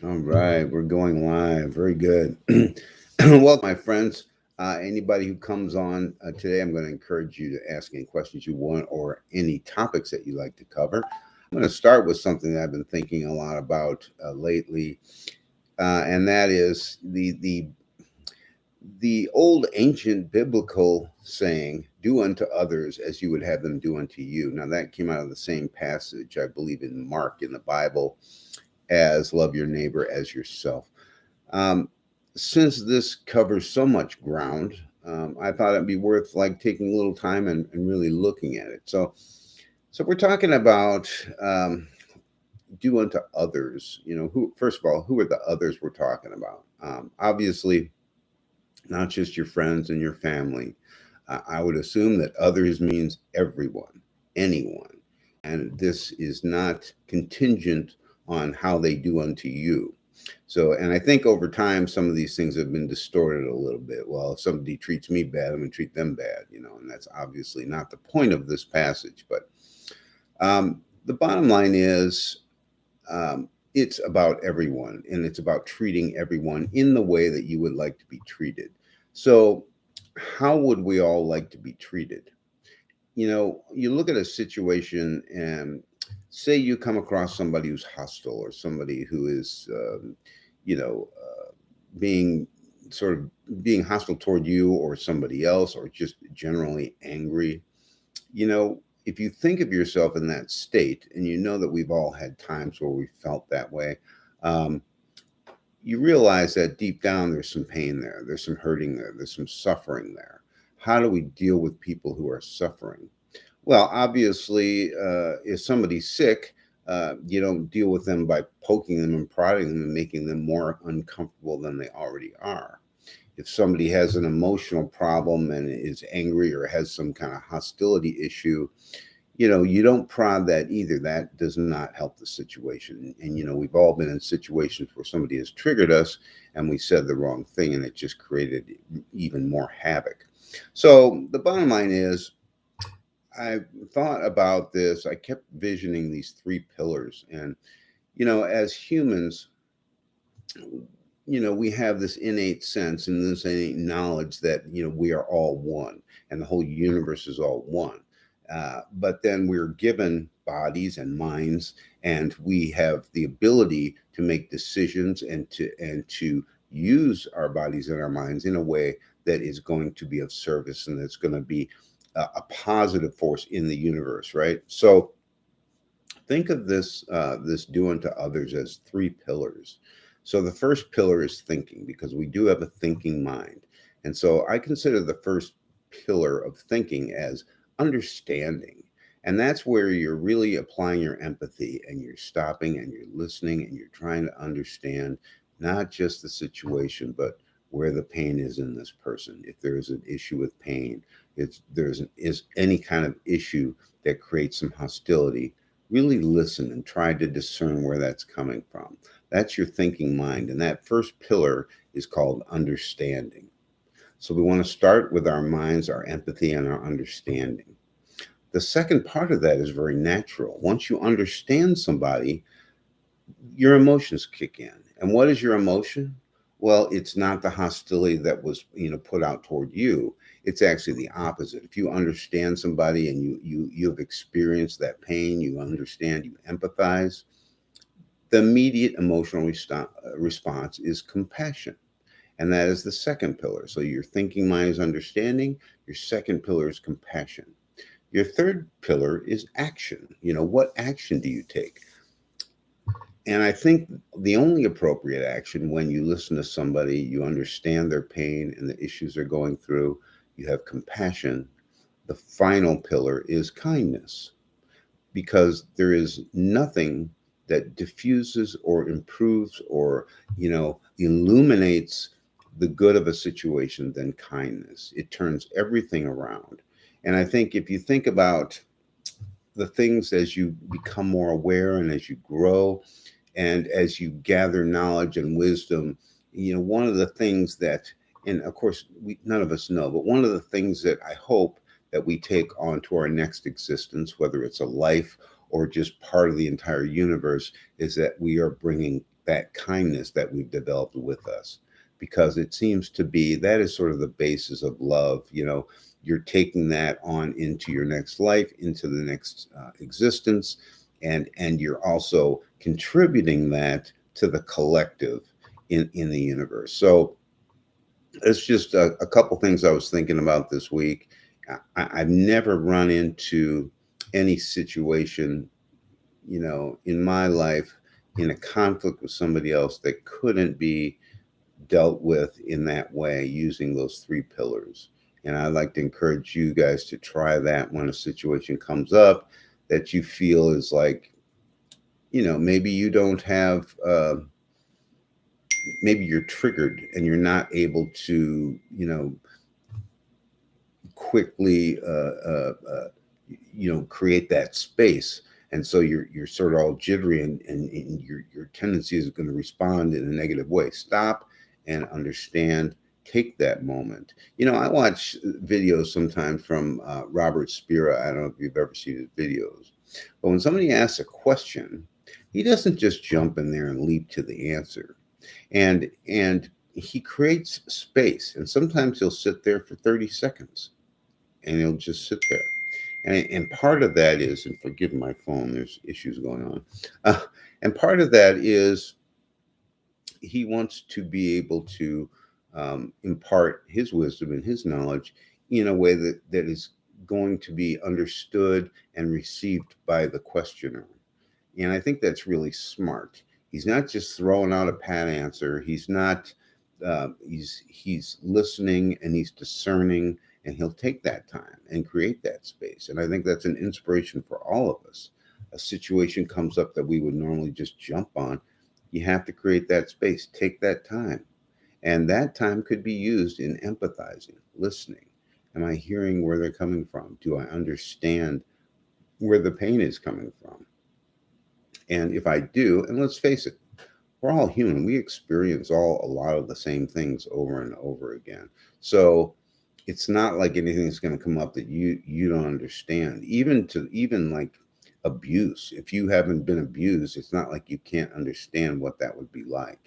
All right, we're going live. Very good. Welcome, my friends. Anybody who comes on today, I'm going to encourage you to ask any questions you want or any topics that you like to cover. I'm going to start with something that I've been thinking a lot about lately, and that is the old ancient biblical saying, "Do unto others as you would have them do unto you." Now, that came out of the same passage, I believe, in Mark in the Bible, as "Love your neighbor as yourself." Um, since this covers so much ground, I thought it'd be worth like taking a little time and really looking at it. So we're talking about do unto others. Who? First of all, who are the others we're talking about? Obviously, not just your friends and your family. I would assume that others means everyone, anyone, and this is not contingent on how they do unto you. So, and I think over time, some of these things have been distorted a little bit. Well, if somebody treats me bad, I'm going to treat them bad, and that's obviously not the point of this passage. But the bottom line is it's about everyone, and it's about treating everyone in the way that you would like to be treated. So, how would we all like to be treated? You look at a situation and say you come across somebody who's hostile or somebody who is, being sort of being hostile toward you or somebody else, or just generally angry. If you think of yourself in that state, and you know that we've all had times where we felt that way, um, you realize that deep down there's some pain there, there's some hurting there, there's some suffering there. How do we deal with people who are suffering? Well, obviously, if somebody's sick, you don't deal with them by poking them and prodding them and making them more uncomfortable than they already are. If somebody has an emotional problem and is angry or has some kind of hostility issue, you don't prod that either. That does not help the situation. And we've all been in situations where somebody has triggered us and we said the wrong thing, and it just created even more havoc. So the bottom line is, I thought about this. I kept visioning these three pillars. And, as humans, we have this innate sense and this innate knowledge that, we are all one and the whole universe is all one. But then we're given bodies and minds, and we have the ability to make decisions and to use our bodies and our minds in a way that is going to be of service and that's going to be a positive force in the universe, right? So think of this do unto others as three pillars. So the first pillar is thinking, because we do have a thinking mind. And so I consider the first pillar of thinking as understanding. And that's where you're really applying your empathy, and you're stopping and you're listening and you're trying to understand not just the situation, but where the pain is in this person. If there is an issue with pain, if is any kind of issue that creates some hostility, really listen and try to discern where that's coming from. That's your thinking mind. And that first pillar is called understanding. So we want to start with our minds, our empathy, and our understanding. The second part of that is very natural. Once you understand somebody, your emotions kick in. And what is your emotion? Well, it's not the hostility that was, put out toward you. It's actually the opposite. If you understand somebody and you've experienced that pain, you understand, you empathize, the immediate emotional response is compassion. And that is the second pillar. So your thinking mind is understanding, your second pillar is compassion. Your third pillar is action. What action do you take? And I think the only appropriate action, when you listen to somebody, you understand their pain and the issues they're going through, you have compassion. The final pillar is kindness, because there is nothing that diffuses or improves or, illuminates the good of a situation than kindness. It turns everything around. And I think if you think about the things as you become more aware and as you grow, and as you gather knowledge and wisdom, one of the things that, and of course none of us know, but one of the things that I hope that we take on to our next existence, whether it's a life or just part of the entire universe, is that we are bringing that kindness that we've developed with us, because it seems to be that is sort of the basis of love. You're taking that on into your next life, into the next existence, and you're also contributing that to the collective in the universe. So it's just a couple things I was thinking about this week. I've never run into any situation, in my life, in a conflict with somebody else, that couldn't be dealt with in that way using those three pillars. And I'd like to encourage you guys to try that when a situation comes up that you feel is like, maybe you don't have, maybe you're triggered and you're not able to, quickly, create that space. And so you're sort of all jittery, and your tendency is going to respond in a negative way. Stop and understand. Take that moment. I watch videos sometimes from Robert Spira. I don't know if you've ever seen his videos, but when somebody asks a question, he doesn't just jump in there and leap to the answer. And he creates space, and sometimes he'll sit there for 30 seconds, and he'll just sit there. And part of that is, and forgive my phone, there's issues going on. And part of that is he wants to be able to impart his wisdom and his knowledge in a way that is going to be understood and received by the questioner. And I think that's really smart. He's not just throwing out a pat answer. He's not. He's listening, and he's discerning, and he'll take that time and create that space. And I think that's an inspiration for all of us. A situation comes up that we would normally just jump on. You have to create that space. Take that time, and that time could be used in empathizing, listening. Am I hearing where they're coming from? Do I understand where the pain is coming from? And if I do, and let's face it, we're all human. We experience a lot of the same things over and over again. So it's not like anything's going to come up that you don't understand. Even like abuse. If you haven't been abused, it's not like you can't understand what that would be like.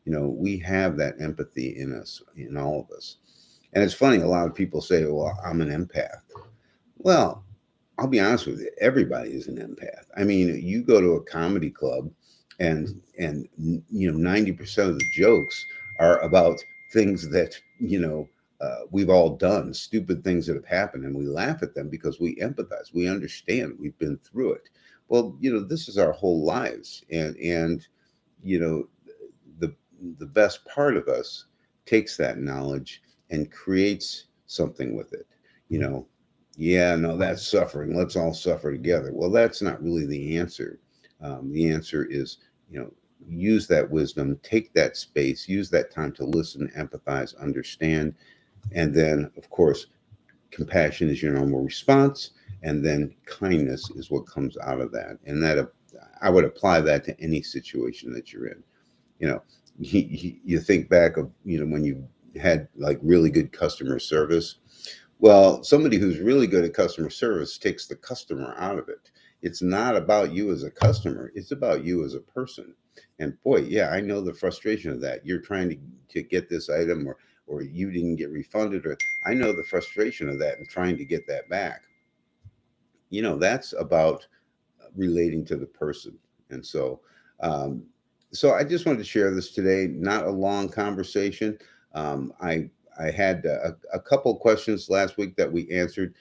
We have that empathy in us, in all of us. And it's funny, a lot of people say, well, I'm an empath. Well, I'll be honest with you, everybody is an empath. I mean, you go to a comedy club, and 90% of the jokes are about things that we've all done, stupid things that have happened, and we laugh at them because we empathize, we understand, we've been through it. Well, this is our whole lives, and the the best part of us takes that knowledge and creates something with it. you know yeah, no, that's suffering, let's all suffer together. Well, that's not really the answer. The answer is, use that wisdom, take that space, use that time to listen, empathize, understand. And then, of course, compassion is your normal response. And then kindness is what comes out of that. And that, I would apply that to any situation that you're in. You know, you think back of, when you had like really good customer service. Well, somebody who's really good at customer service takes the customer out of it. It's not about you as a customer, it's about you as a person. And boy, yeah, I know the frustration of that. You're trying to get this item, or you didn't get refunded, or I know the frustration of that and trying to get that back. That's about relating to the person. And um, so I just wanted to share this today. Not a long conversation. I had a couple questions last week that we answered.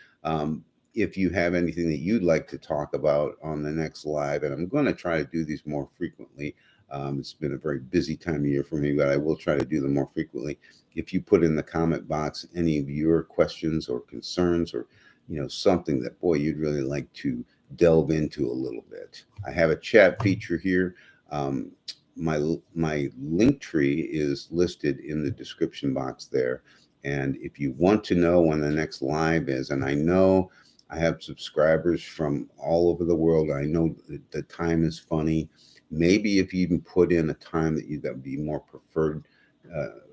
If you have anything that you'd like to talk about on the next live, and I'm going to try to do these more frequently. It's been a very busy time of year for me, but I will try to do them more frequently. If you put in the comment box any of your questions or concerns, or something that, boy, you'd really like to delve into a little bit. I have a chat feature here. My link tree is listed in the description box there. And if you want to know when the next live is, and I know I have subscribers from all over the world, I know that the time is funny. Maybe if you even put in a time that would be more preferred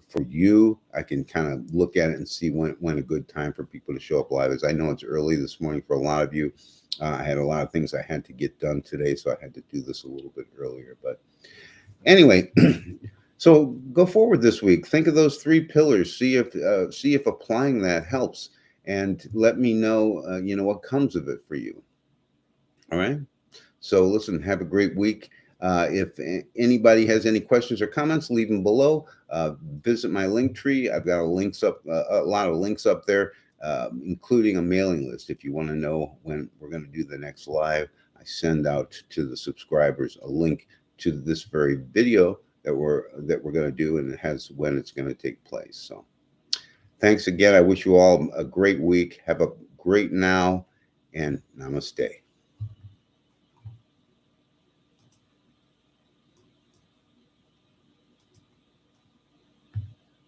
for you. I can kind of look at it and see when a good time for people to show up live is. I know it's early this morning for a lot of you. I had a lot of things I had to get done today, so I had to do this a little bit earlier. But anyway, so go forward this week. Think of those 3 pillars. See if applying that helps, and let me know what comes of it for you. All right. So listen, have a great week. If anybody has any questions or comments, leave them below. Visit my link tree. I've got a lot of links up there, including a mailing list. If you want to know when we're going to do the next live, I send out to the subscribers a link to this very video that we're going to do, and it has when it's going to take place. So thanks again. I wish you all a great week. Have a great now, and namaste.